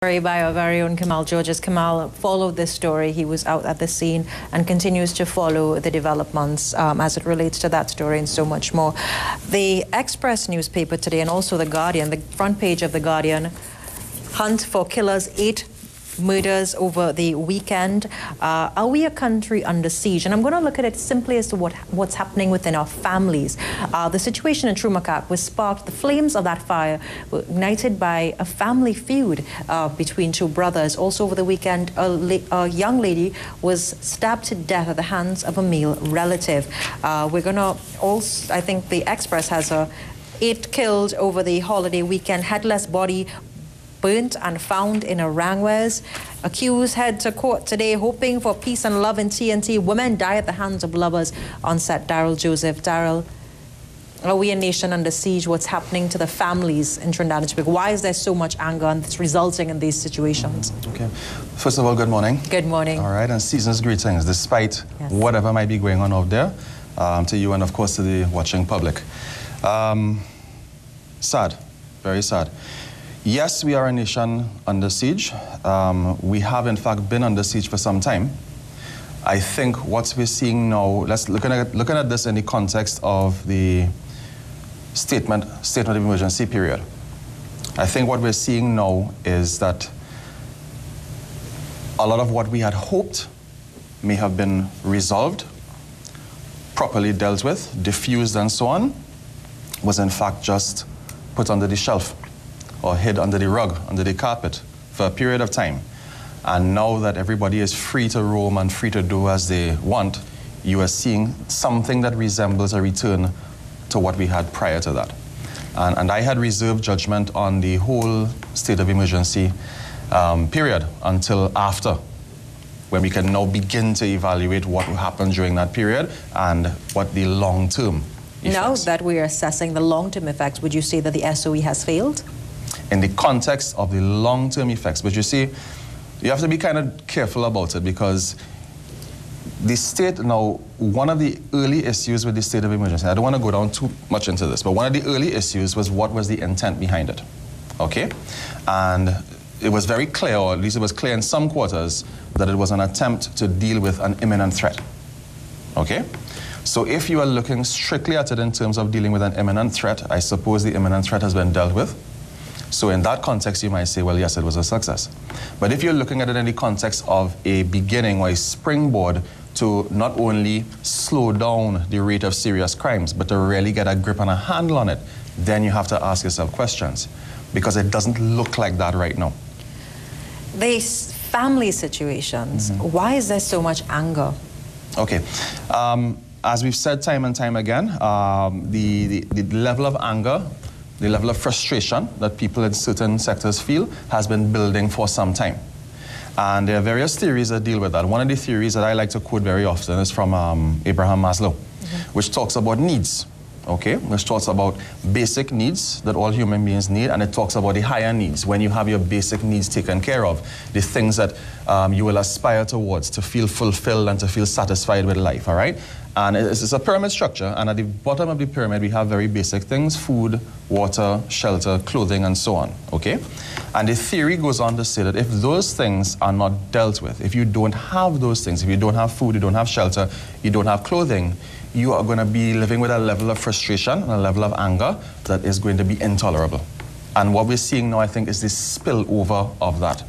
By our very own Kamal Georges. Kamal followed this story. He was out at the scene and continues to follow the developments as it relates to that story and so much more. The Express newspaper today and also the Guardian, the front page of the Guardian, hunt for killers, 8 murders over the weekend. Are we a country under siege? And I'm going to look at it simply as to what's happening within our families. The situation in Trumakak was sparked, the flames of that fire were ignited by a family feud between 2 brothers. Also over the weekend, a young lady was stabbed to death at the hands of a male relative. We're going to also, I think the Express has 8 killed over the holiday weekend, headless body burnt and found in Arangwes. Accused head to court today hoping for peace and love in TNT. Women die at the hands of lovers on set. Daryl Joseph. Daryl, are we a nation under siege? What's happening to the families in Trinidad and Tobago? Why is there so much anger and it's resulting in these situations? Okay. First of all, good morning. Good morning. All right, and season's greetings, despite whatever might be going on out there, to you and of course to the watching public. Sad, very sad. Yes, we are a nation under siege. We have, in fact, been under siege for some time. I think what we're seeing now, looking at this in the context of the statement of emergency period. I think what we're seeing now is that a lot of what we had hoped may have been resolved, properly dealt with, diffused and so on, was in fact just put under the shelf or hid under the rug, under the carpet for a period of time. And now that everybody is free to roam and free to do as they want, you are seeing something that resembles a return to what we had prior to that. And I had reserved judgment on the whole state of emergency period until after, when we can now begin to evaluate what happened during that period and what the long-term effects. Now that we are assessing the long-term effects, would you say that the SOE has failed? In the context of the long-term effects. But you see, you have to be kind of careful about it because the state now, one of the early issues with the state of emergency, I don't want to go down too much into this, but one of the early issues was what was the intent behind it, okay? And it was very clear, or at least it was clear in some quarters, that it was an attempt to deal with an imminent threat, okay? So if you are looking strictly at it in terms of dealing with an imminent threat, I suppose the imminent threat has been dealt with. So in that context, you might say, well, yes, it was a success. But if you're looking at it in the context of a beginning or a springboard to not only slow down the rate of serious crimes, but to really get a grip and a handle on it, then you have to ask yourself questions, because it doesn't look like that right now. These family situations, why is there so much anger? Okay. As we've said time and time again, the level of anger, the level of frustration that people in certain sectors feel has been building for some time. And there are various theories that deal with that. One of the theories that I like to quote very often is from Abraham Maslow, which talks about needs, okay? Which talks about basic needs that all human beings need, and it talks about the higher needs, when you have your basic needs taken care of, the things that you will aspire towards to feel fulfilled and to feel satisfied with life, all right? And it's a pyramid structure, and at the bottom of the pyramid, we have very basic things: food, water, shelter, clothing, and so on, okay? And the theory goes on to say that if those things are not dealt with, if you don't have those things, if you don't have food, you don't have shelter, you don't have clothing, you are going to be living with a level of frustration and a level of anger that is going to be intolerable. And what we're seeing now, I think, is this spillover of that.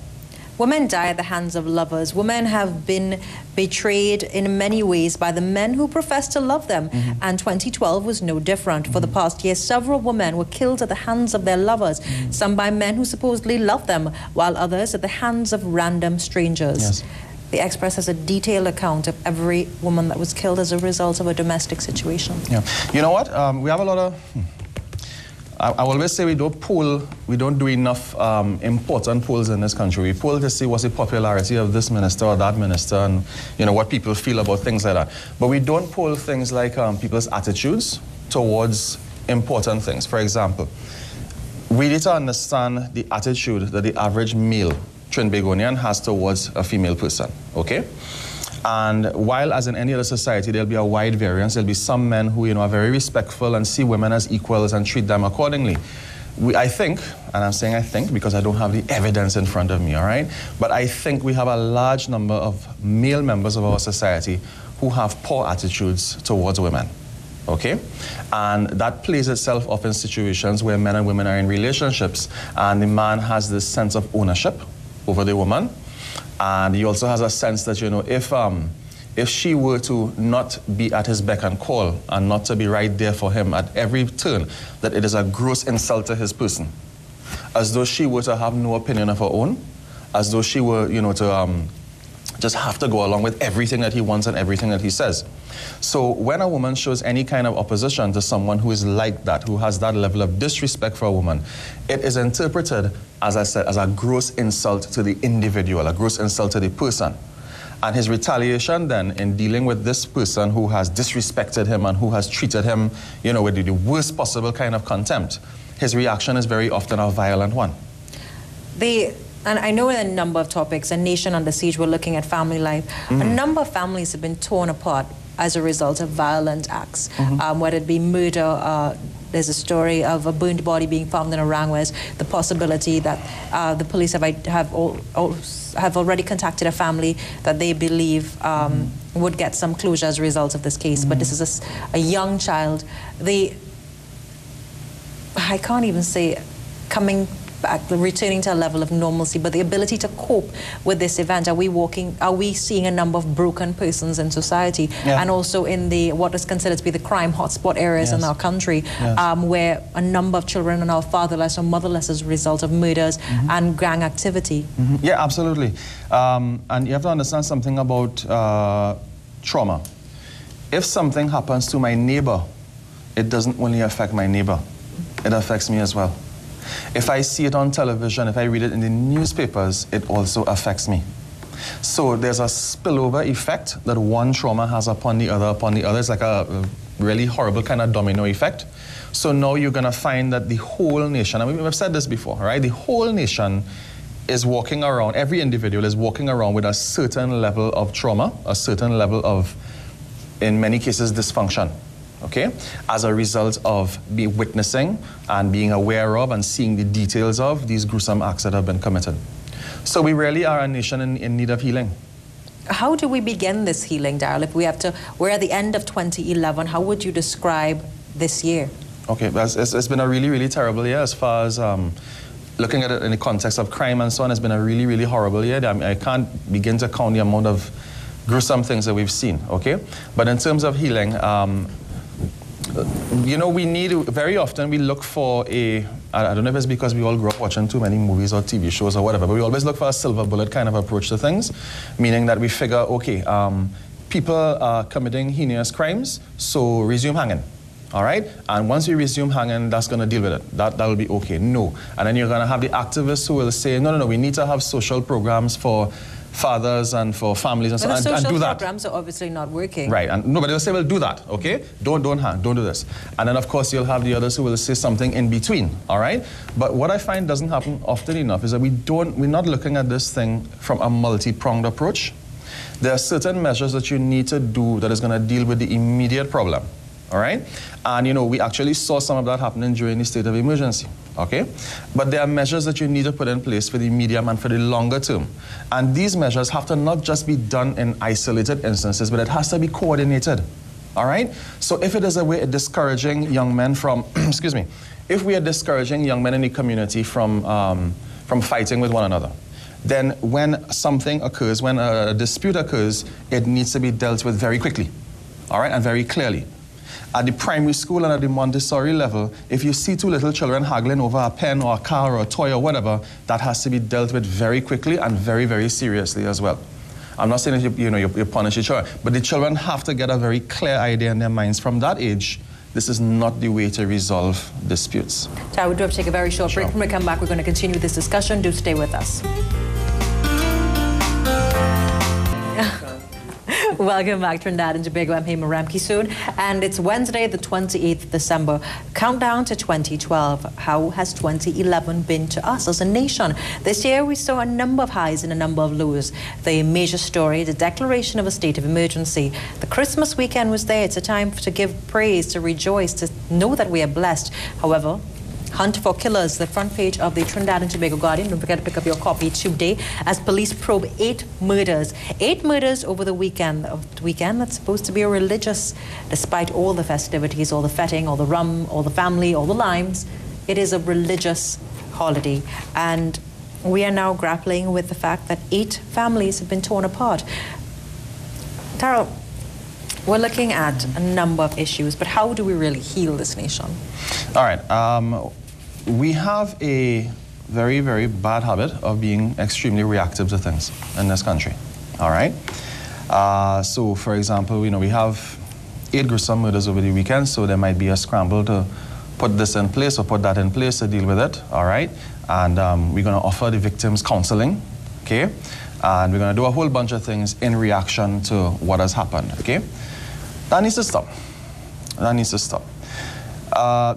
Women die at the hands of lovers. Women have been betrayed in many ways by the men who profess to love them. And 2012 was no different. For the past year, several women were killed at the hands of their lovers, some by men who supposedly love them, while others at the hands of random strangers. Yes. The Express has a detailed account of every woman that was killed as a result of a domestic situation. Yeah. You know what? We have a lot of... I always say we don't do enough important polls in this country. We poll to see what's the popularity of this minister or that minister and, you know, what people feel about things like that. But we don't poll things like people's attitudes towards important things. For example, we need to understand the attitude that the average male Trinbagonian has towards a female person, okay? And while, as in any other society, there'll be a wide variance, there'll be some men who, you know, are very respectful and see women as equals and treat them accordingly. I think, and I'm saying I think because I don't have the evidence in front of me, all right? But I think we have a large number of male members of our society who have poor attitudes towards women, okay? And that plays itself off in situations where men and women are in relationships and the man has this sense of ownership over the woman. And he also has a sense that, you know, if she were to not be at his beck and call and not to be right there for him at every turn, that it is a gross insult to his person. As though she were to have no opinion of her own, as though she were, you know, to just have to go along with everything that he wants and everything that he says. So when a woman shows any kind of opposition to someone who is like that, who has that level of disrespect for a woman, it is interpreted, as I said, as a gross insult to the individual, a gross insult to the person. And his retaliation then in dealing with this person who has disrespected him and who has treated him, you know, with the worst possible kind of contempt, his reaction is very often a violent one. And I know in a number of topics, A Nation Under Siege, we're looking at family life. A number of families have been torn apart as a result of violent acts, whether it be murder. There's a story of a burned body being found in Arangwes, the possibility that the police have already contacted a family that they believe would get some closure as a result of this case. But this is a young child. I can't even say coming back, returning to a level of normalcy, but the ability to cope with this event. Are we seeing a number of broken persons in society, and also in what is considered to be the crime hotspot areas in our country, where a number of children are now fatherless or motherless as a result of murders and gang activity? Yeah, absolutely. And you have to understand something about trauma. If something happens to my neighbor, it doesn't only affect my neighbor, it affects me as well. If I see it on television, if I read it in the newspapers, it also affects me. So there's a spillover effect that one trauma has upon the other, upon the other. It's like a really horrible kind of domino effect. So now you're going to find that the whole nation, and we've said this before, right? The whole nation is walking around, every individual is walking around with a certain level of trauma, a certain level of, in many cases, dysfunction. Okay, as a result of witnessing and being aware of and seeing the details of these gruesome acts that have been committed. So we really are a nation in need of healing. How do we begin this healing, Daryl? If we're at the end of 2011, how would you describe this year? Okay, it's been a really, really terrible year as far as looking at it in the context of crime and so on. It's been a really, really horrible year. I can't begin to count the amount of gruesome things that we've seen, okay? But in terms of healing, you know, very often we look for I don't know if it's because we all grew up watching too many movies or TV shows or whatever, but we always look for a silver bullet kind of approach to things, meaning that we figure, okay, people are committing heinous crimes, so resume hanging, all right? And once we resume hanging, that's going to deal with it. That will be okay. No. And then you're going to have the activists who will say, no, we need to have social programs for fathers and for families and so on, and do that. Social programs are obviously not working. Right, and nobody will say, well, do that, okay? Don't do this. And then, of course, you'll have the others who will say something in between, all right? But what I find doesn't happen often enough is that we're not looking at this thing from a multi-pronged approach. There are certain measures that you need to do that is going to deal with the immediate problem, all right? And, you know, we actually saw some of that happening during the state of emergency, okay? But there are measures that you need to put in place for the medium and for the longer term. And these measures have to not just be done in isolated instances, but it has to be coordinated, all right? So if it is a way of discouraging young men from, excuse me, if we are discouraging young men in the community from fighting with one another, then when something occurs, when a dispute occurs, it needs to be dealt with very quickly, all right, and very clearly. At the primary school and at the Montessori level, if you see two little children haggling over a pen or a car or a toy or whatever, that has to be dealt with very quickly and very, very seriously as well. I'm not saying that you punish each other, but the children have to get a very clear idea in their minds from that age. This is not the way to resolve disputes. So we do have to take a very short break. When we come back, we're going to continue this discussion. Do stay with us. Welcome back, Trinidad and Tobago. I'm Hema Ramkissoon, and it's Wednesday, the 28th of December. Countdown to 2012. How has 2011 been to us as a nation? This year, we saw a number of highs and a number of lows. The major story, the declaration of a state of emergency. The Christmas weekend was there. It's a time to give praise, to rejoice, to know that we are blessed. However, Hunt for Killers, the front page of the Trinidad and Tobago Guardian. Don't forget to pick up your copy today as police probe 8 murders. 8 murders over the weekend. The weekend that's supposed to be a religious, despite all the festivities, all the fetting, all the rum, all the family, all the limes. It is a religious holiday. And we are now grappling with the fact that 8 families have been torn apart. Tara, we're looking at a number of issues, but how do we really heal this nation? All right. We have a very, very bad habit of being extremely reactive to things in this country. All right. So, for example, we have 8 gruesome murders over the weekend, so there might be a scramble to put this in place or put that in place to deal with it. All right. And we're going to offer the victims counseling. Okay. And we're going to do a whole bunch of things in reaction to what has happened. Okay. That needs to stop. That needs to stop.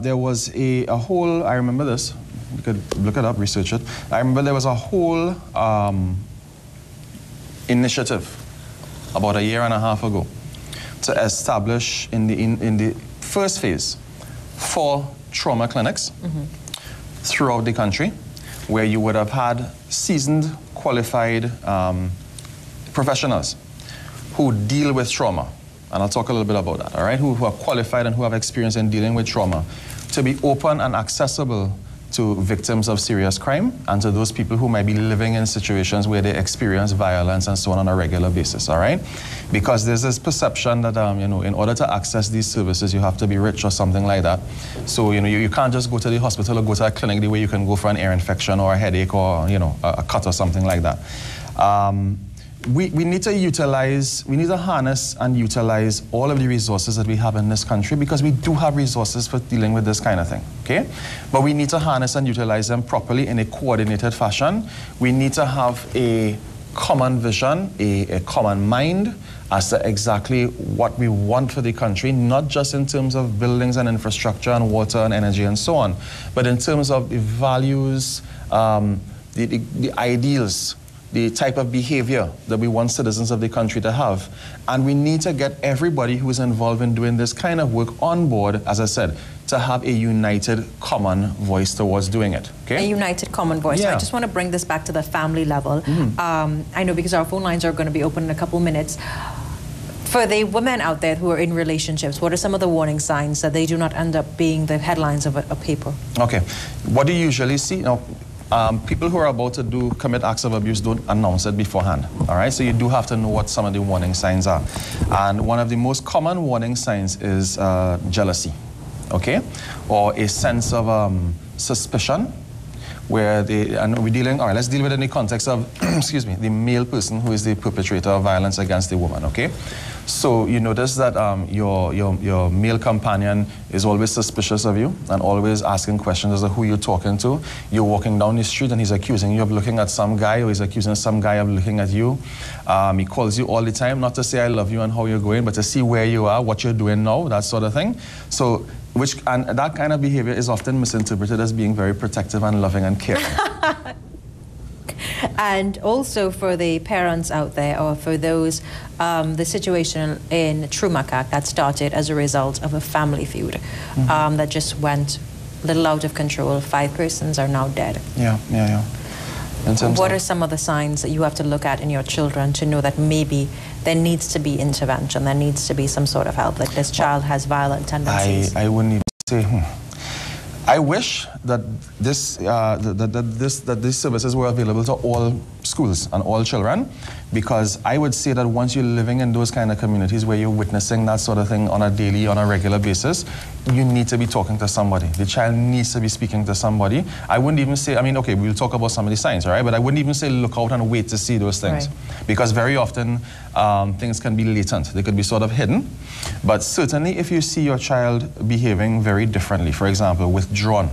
There was a whole, I remember this, you could look it up, research it. I remember there was a whole initiative about a year and a half ago to establish in the first phase 4 trauma clinics throughout the country where you would have had seasoned, qualified professionals who deal with trauma. And I'll talk a little bit about that, all right? Who are qualified and who have experience in dealing with trauma, to be open and accessible to victims of serious crime and to those people who might be living in situations where they experience violence and so on a regular basis, all right? Because there's this perception that, in order to access these services, you have to be rich or something like that. So, you can't just go to the hospital or go to a clinic the way you can go for an ear infection or a headache or, a cut or something like that. We need to harness and utilize all of the resources that we have in this country, because we do have resources for dealing with this kind of thing, okay? But we need to harness and utilize them properly in a coordinated fashion. We need to have a common vision, a common mind as to exactly what we want for the country, not just in terms of buildings and infrastructure and water and energy and so on, but in terms of the values, the ideals, the type of behavior that we want citizens of the country to have. And we need to get everybody who is involved in doing this kind of work on board, as I said, to have a united, common voice towards doing it. Okay? A united, common voice. Yeah. So I just want to bring this back to the family level. I know, because our phone lines are going to be open in a couple minutes. For the women out there who are in relationships, what are some of the warning signs that they do not end up being the headlines of a paper? Okay. What do you usually see? People who are about to commit acts of abuse don't announce it beforehand, all right? So you do have to know what some of the warning signs are. And one of the most common warning signs is jealousy, okay? Or a sense of suspicion, where let's deal with it in the context of, excuse me, the male person who is the perpetrator of violence against the woman, okay? So you notice that your male companion is always suspicious of you and always asking questions as to who you're talking to. You're walking down the street and he's accusing you of looking at some guy, or he's accusing some guy of looking at you. He calls you all the time, not to say I love you and how you're going, but to see where you are, what you're doing now, that sort of thing. So, and that kind of behavior is often misinterpreted as being very protective and loving and caring. And also for the parents out there, or for those, the situation in Trumakak that started as a result of a family feud that just went a little out of control. 5 persons are now dead. Yeah. What are some of the signs that you have to look at in your children to know that maybe there needs to be intervention, there needs to be some sort of help, that this child has violent tendencies? I wouldn't even say... I wish that these services were available to all schools and all children, because I would say that once you're living in those kind of communities where you're witnessing that sort of thing on a regular basis, you need to be talking to somebody. The child needs to be speaking to somebody. I wouldn't even say, okay, we'll talk about some of the signs, all right? But I wouldn't even say look out and wait to see those things. Right. Because very often things can be latent. They could be sort of hidden. But certainly if you see your child behaving very differently, for example, withdrawn,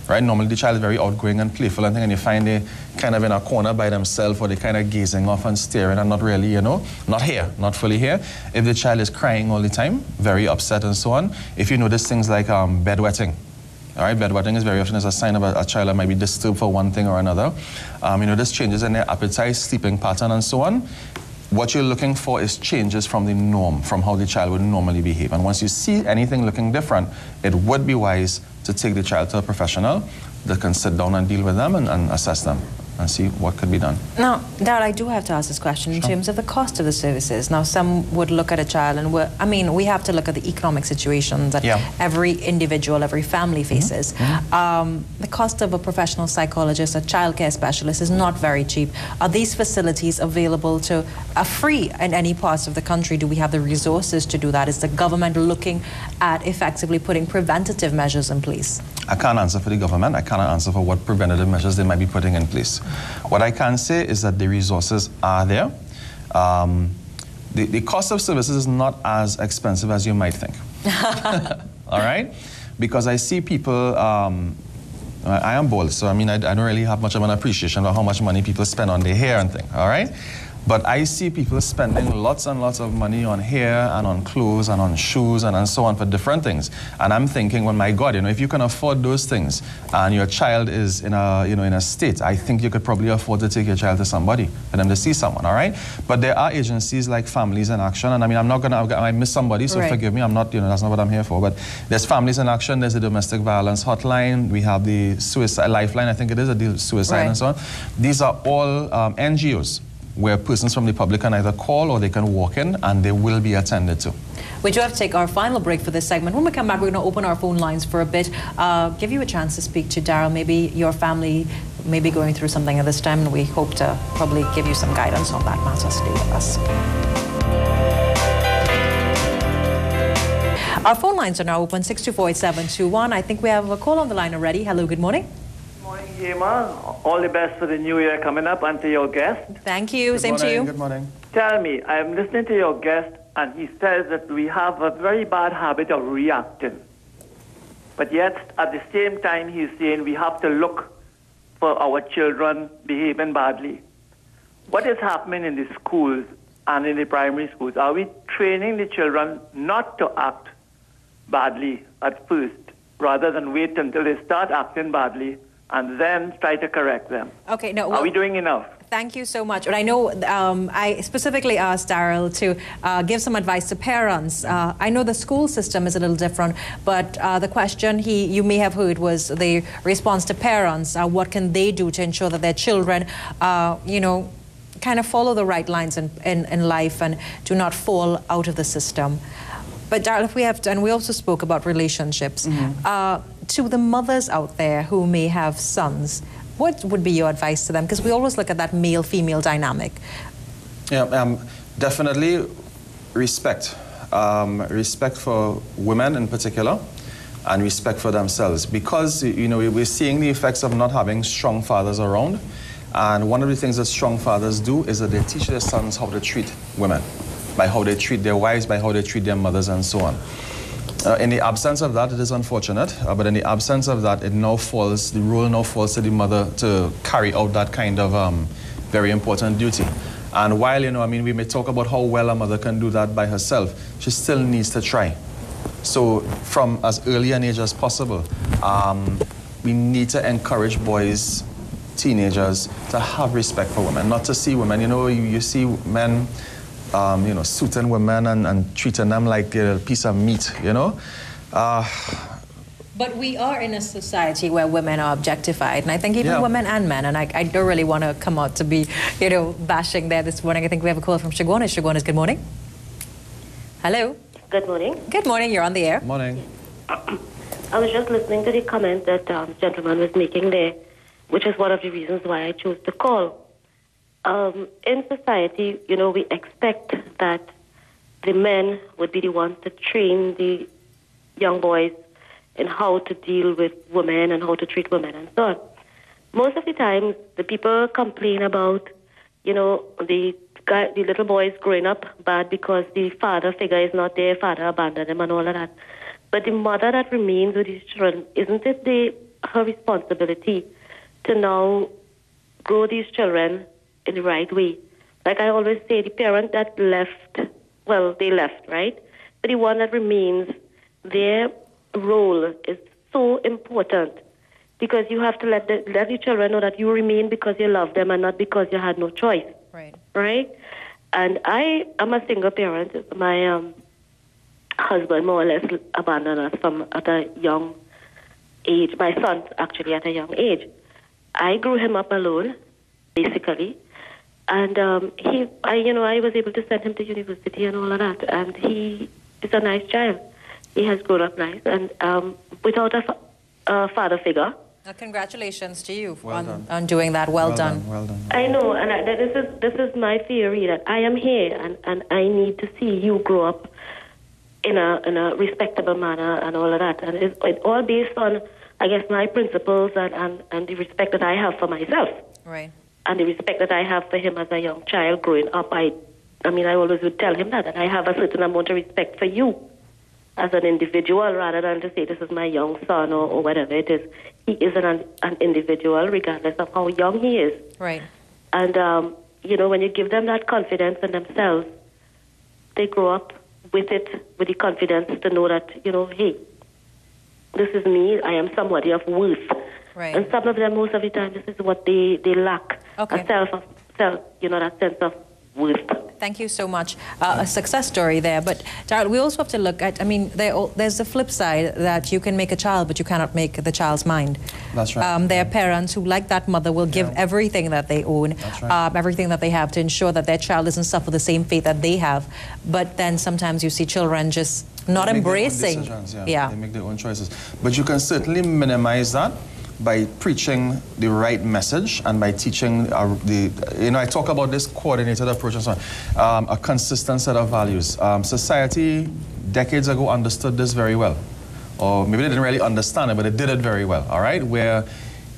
right? Normally the child is very outgoing and playful and you find they kind of in a corner by themselves, or they kind of gazing off and staring and not really, not here, not fully here. If the child is crying all the time, very upset and so on. If you notice things like bedwetting, all right, bedwetting is very often a sign of a child that might be disturbed for one thing or another. You notice changes in their appetite, sleeping pattern and so on. What you're looking for is changes from the norm, from how the child would normally behave. And once you see anything looking different, it would be wise to take the child to a professional that can sit down and deal with them and assess them and see what could be done. Now, Daryl, I do have to ask this question in terms of the cost of the services. Now, some would look at a child and, we have to look at the economic situations that every individual, every family faces. The cost of a professional psychologist, a childcare specialist is not very cheap. Are these facilities available to free in any parts of the country? Do we have the resources to do that? Is the government looking at effectively putting preventative measures in place? I can't answer for the government. I cannot answer for what preventative measures they might be putting in place. What I can say is that the resources are there. The cost of services is not as expensive as you might think. All right? Because I see people, I am bold, so I mean, I don't really have much of an appreciation of how much money people spend on their hair and things, all right? But I see people spending lots and lots of money on hair and on clothes and on shoes and so on for different things. And I'm thinking, well, my God, if you can afford those things and your child is in a state, I think you could probably afford to take your child to somebody, for them to see someone, all right? But there are agencies like Families in Action, and I mean, I miss somebody, so forgive me, I'm not, that's not what I'm here for, but there's Families in Action, there's the Domestic Violence Hotline, we have the Suicide Lifeline, I think it is, a deal with suicide and so on. These are all NGOs, where persons from the public can either call or they can walk in and they will be attended to. We do have to take our final break for this segment. When we come back, we're going to open our phone lines for a bit, give you a chance to speak to Daryl. Maybe your family may be going through something at this time, and we hope to probably give you some guidance on that matter. Stay with us. Our phone lines are now open, 624-8721. I think we have a call on the line already. Hello, good morning. Morning, Yema. All the best for the new year coming up, and to your guest. Thank you. Same to you. Good morning. Tell me, I'm listening to your guest, and he says that we have a very bad habit of reacting. But yet, at the same time, he's saying we have to look for our children behaving badly. What is happening in the schools and in the primary schools? Are we training the children not to act badly at first, rather than wait until they start acting badly and then try to correct them? Okay, no. Are we doing enough? Thank you so much. And I know I specifically asked Daryl to give some advice to parents. I know the school system is a little different, but the question you may have heard was the response to parents. What can they do to ensure that their children, kind of follow the right lines in life and do not fall out of the system? But Daryl, if we have to, and we also spoke about relationships, to the mothers out there who may have sons, what would be your advice to them? Because we always look at that male-female dynamic. Yeah, definitely respect. Respect for women in particular, and respect for themselves. Because, we're seeing the effects of not having strong fathers around. And one of the things that strong fathers do is that they teach their sons how to treat women, by how they treat their wives, by how they treat their mothers, and so on. In the absence of that, it is unfortunate, but in the absence of that, the role now falls to the mother to carry out that kind of very important duty. And while, we may talk about how well a mother can do that by herself, she still needs to try. So from as early an age as possible, we need to encourage boys, teenagers, to have respect for women, not to see women. You see men suiting women and treating them like a piece of meat, But we are in a society where women are objectified, and I think even women and men, and I don't really want to come out to be, bashing there this morning. I think we have a call from Shagonis. Shagonis, good morning. Hello. Good morning. Good morning, you're on the air. Morning. I was just listening to the comment that the gentleman was making there, which is one of the reasons why I chose to call. In society, we expect that the men would be the ones to train the young boys in how to deal with women and how to treat women and so on. Most of the time, the people complain about, the little boys growing up bad because the father figure is not there, father abandoned them and all of that. But the mother that remains with these children, isn't it her responsibility to now grow these children in the right way? Like I always say, the parent that left, they left, right? But the one that remains, their role is so important, because you have to let the children know that you remain because you love them and not because you had no choice. Right? And I am a single parent. My husband more or less abandoned us at a young age, my son actually at a young age. I grew him up alone, basically. And I was able to send him to university and all of that. And he is a nice child. He has grown up nice and without a father figure. Congratulations to you on doing that. Well done. Well done. I know, and this is my theory that I am here and I need to see you grow up in a respectable manner and all of that. And it's all based on, I guess, my principles and the respect that I have for myself. Right. And the respect that I have for him as a young child growing up. I always would tell him that I have a certain amount of respect for you as an individual rather than to say this is my young son or whatever it is. He is an individual regardless of how young he is. Right. And, when you give them that confidence in themselves, they grow up with the confidence to know that, hey, this is me, I am somebody of worth. Right. And some of them, most of the time, this is what they lack. Okay. That sense of worth. Thank you so much. A success story there. But, Darrell, we also have to look at, there's the flip side that you can make a child, but you cannot make the child's mind. That's right. There are parents who, like that mother, will give everything that they own, everything that they have to ensure that their child doesn't suffer the same fate that they have. But then sometimes you see children just not embracing. They make their own choices. But you can certainly minimize that by preaching the right message and by teaching I talk about this coordinated approach and so on, a consistent set of values. Society decades ago understood this very well. Or maybe they didn't really understand it, but they did it very well, all right? Where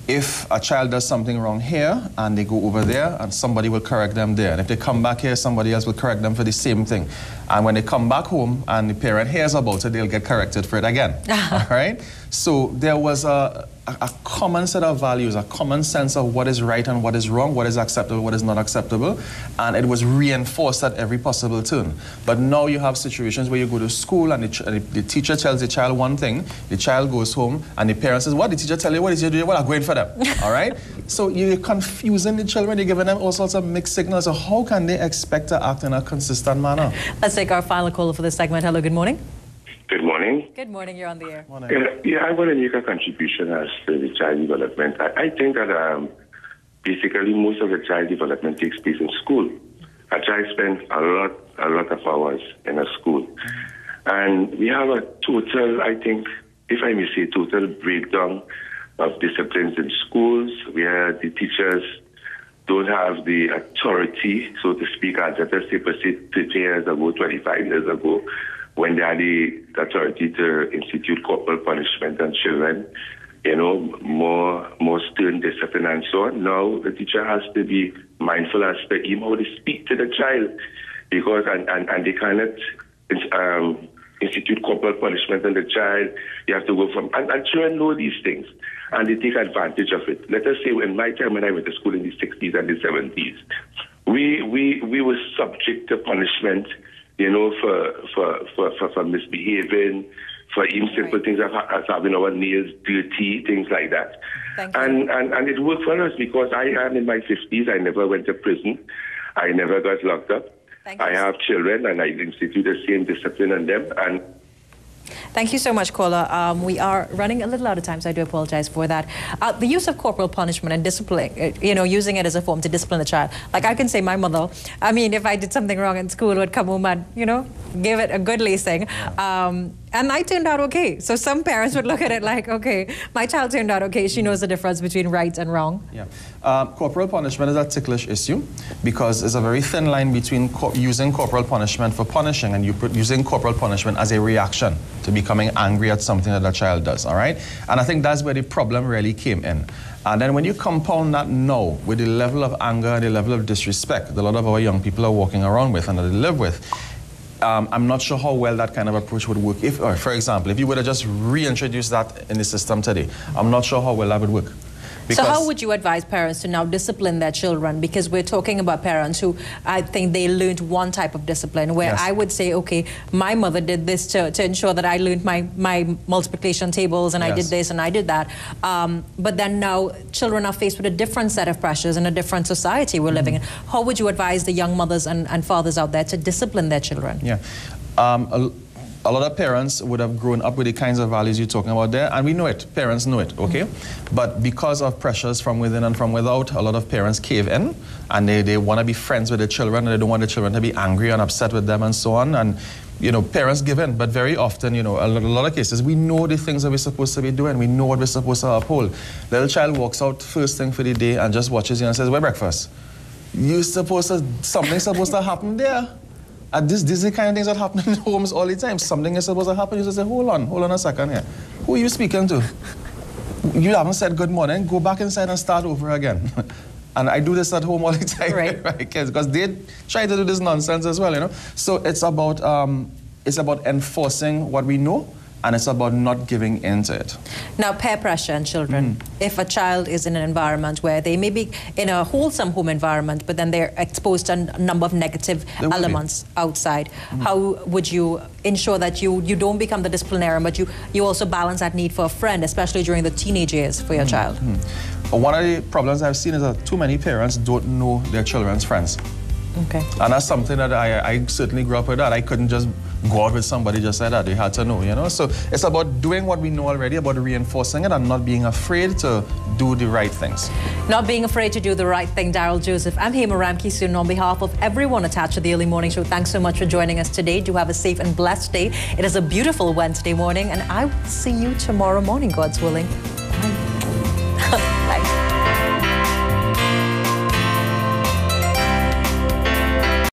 if a child does something wrong here and they go over there and somebody will correct them there. And if they come back here, somebody else will correct them for the same thing. And when they come back home and the parent hears about it, they'll get corrected for it again, all right? So there was a common set of values, a common sense of what is right and what is wrong, what is acceptable, what is not acceptable, and it was reinforced at every possible turn. But now you have situations where you go to school and the teacher tells the child one thing, the child goes home and the parent says, what did the teacher tell you, what did you do? Well, I'm going for them, all right? So you're confusing the children, you're giving them all sorts of mixed signals, so how can they expect to act in a consistent manner? Let's take our final caller for this segment. Hello, good morning. Good morning. Good morning, you're on the air. Morning. I want to make a contribution as to the child development. I think that basically most of the child development takes place in school. A child spends a lot of hours in a school. And we have a total, I think, if I may say, total breakdown of disciplines in schools where the teachers don't have the authority, so to speak, as let us say, 30 years ago, 25 years ago, when they had the authority to institute corporal punishment on children, more stern discipline and so on. Now the teacher has to be mindful as to how to speak to the child, because and they cannot institute corporal punishment on the child. You have to go from and children know these things and they take advantage of it. Let us say in my time when I went to school in the 60s and the 70s, we were subject to punishment, for misbehaving, for even simple things as having our nails dirty, things like that. And it worked for us because I am in my 50s. I never went to prison. I never got locked up. I have children and I institute the same discipline on them. And thank you so much, caller. We are running a little out of time, so I do apologize for that. The use of corporal punishment and discipline, using it as a form to discipline the child. Like I can say my mother, if I did something wrong in school, would come home and, give it a good lacing. And I turned out okay. So some parents would look at it like, okay, my child turned out okay. She knows the difference between right and wrong. Yeah. Corporal punishment is a ticklish issue because there's a very thin line between using corporal punishment for punishing and using corporal punishment as a reaction to becoming angry at something that a child does, all right? And I think that's where the problem really came in. And then when you compound that now with the level of anger and the level of disrespect that a lot of our young people are walking around with and that they live with, I'm not sure how well that kind of approach would work. For example, if you were to just reintroduce that in the system today, I'm not sure how well that would work. So how would you advise parents to now discipline their children? Because we're talking about parents who, I think they learned one type of discipline where I would say, okay, my mother did this to ensure that I learned my multiplication tables and I did this and I did that. But then now children are faced with a different set of pressures in a different society we're living in. How would you advise the young mothers and fathers out there to discipline their children? Yeah. a lot of parents would have grown up with the kinds of values you're talking about there, and we know it. Parents know it, okay? But because of pressures from within and from without, a lot of parents cave in, and they want to be friends with the children, and they don't want the children to be angry and upset with them and so on. And you know, parents give in, but very often, you know, a lot of cases, we know the things that we're supposed to be doing. We know what we're supposed to uphold. Little child walks out first thing for the day and just watches you and says, "Where breakfast?" Something's supposed to happen there. And this is the kind of things that happen in homes all the time. Something is supposed to happen. You just say, hold on a second here. Who are you speaking to? You haven't said good morning. Go back inside and start over again. And I do this at home all the time, right, kids, because they try to do this nonsense as well, you know. So it's about enforcing what we know, and it's about not giving into it. Now, peer pressure in children. If a child is in an environment where they may be in a wholesome home environment, but then they're exposed to a number of negative elements outside, how would you ensure that you don't become the disciplinarian, but you also balance that need for a friend, especially during the teenage years for your child? One of the problems I've seen is that too many parents don't know their children's friends. Okay. And that's something that I certainly grew up with that. I couldn't just go out with somebody just like that. They had to know, you know. So it's about doing what we know already, about reinforcing it and not being afraid to do the right things. Not being afraid to do the right thing, Daryl Joseph. I'm Hema Ramkey-Soon on behalf of everyone attached to the Early Morning Show. Thanks so much for joining us today. Do have a safe and blessed day. It is a beautiful Wednesday morning, and I will see you tomorrow morning, God's willing.